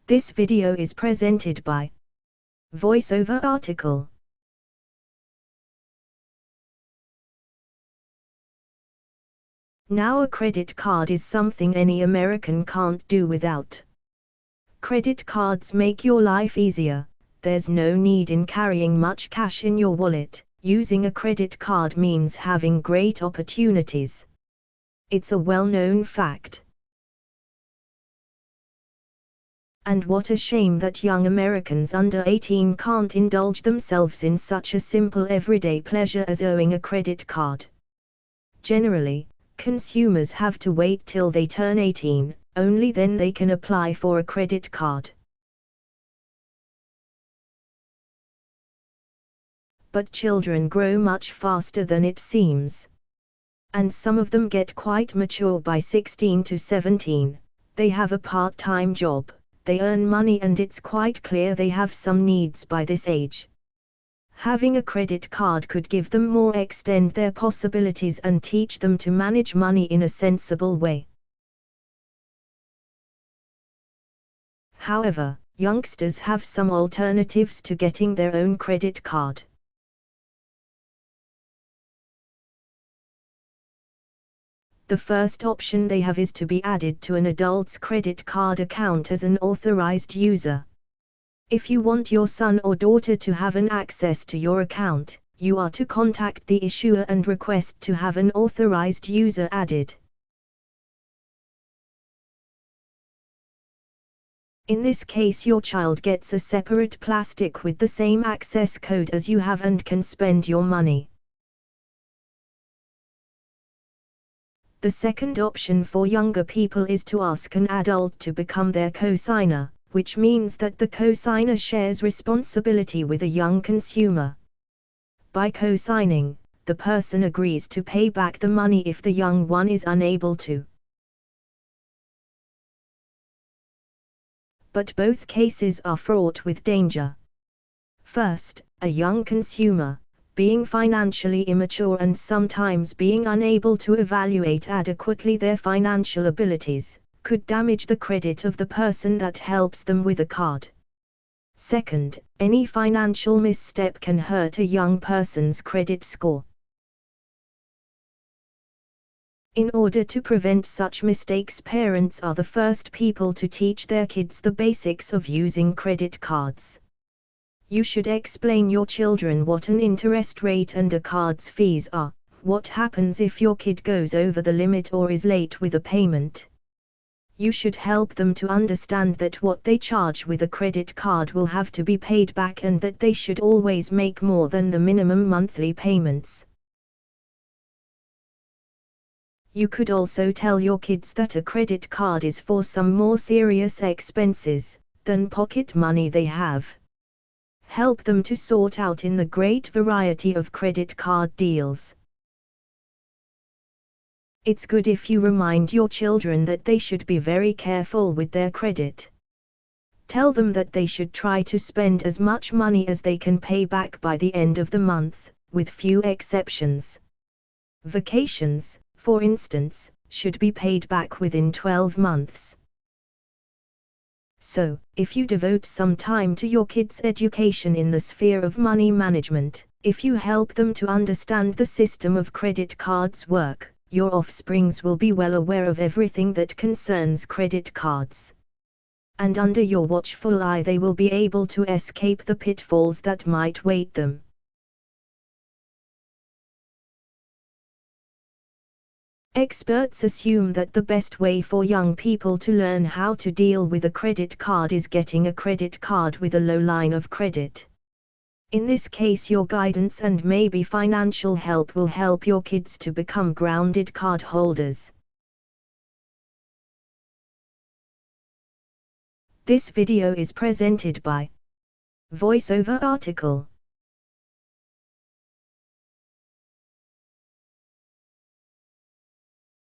This video is presented by VoiceOver article. Now a credit card is something any American can't do without. Credit cards make your life easier. There's no need in carrying much cash in your wallet. Using a credit card means having great opportunities. It's a well-known fact. And what a shame that young Americans under 18 can't indulge themselves in such a simple everyday pleasure as owning a credit card. Generally, consumers have to wait till they turn 18, only then they can apply for a credit card. But children grow much faster than it seems. And some of them get quite mature by 16 to 17, they have a part-time job. They earn money and it's quite clear they have some needs by this age. Having a credit card could give them more, extend their possibilities and teach them to manage money in a sensible way. However, youngsters have some alternatives to getting their own credit card. The first option they have is to be added to an adult's credit card account as an authorized user. If you want your son or daughter to have an access to your account, you are to contact the issuer and request to have an authorized user added. In this case, your child gets a separate plastic with the same access code as you have and can spend your money. The second option for younger people is to ask an adult to become their co-signer, which means that the co-signer shares responsibility with a young consumer. By co-signing, the person agrees to pay back the money if the young one is unable to. But both cases are fraught with danger. First, a young consumer, being financially immature and sometimes being unable to evaluate adequately their financial abilities, could damage the credit of the person that helps them with a card. Second, any financial misstep can hurt a young person's credit score. In order to prevent such mistakes, parents are the first people to teach their kids the basics of using credit cards. You should explain your children what an interest rate and a card's fees are, what happens if your kid goes over the limit or is late with a payment. You should help them to understand that what they charge with a credit card will have to be paid back and that they should always make more than the minimum monthly payments. You could also tell your kids that a credit card is for some more serious expenses than pocket money they have. Help them to sort out in the great variety of credit card deals. It's good if you remind your children that they should be very careful with their credit. Tell them that they should try to spend as much money as they can pay back by the end of the month, with few exceptions. Vacations, for instance, should be paid back within 12 months. So, if you devote some time to your kids' education in the sphere of money management, if you help them to understand the system of credit cards work, your offsprings will be well aware of everything that concerns credit cards. And under your watchful eye they will be able to escape the pitfalls that might wait them. Experts assume that the best way for young people to learn how to deal with a credit card is getting a credit card with a low line of credit. In this case, your guidance and maybe financial help will help your kids to become grounded card holders. This video is presented by VoiceOver article.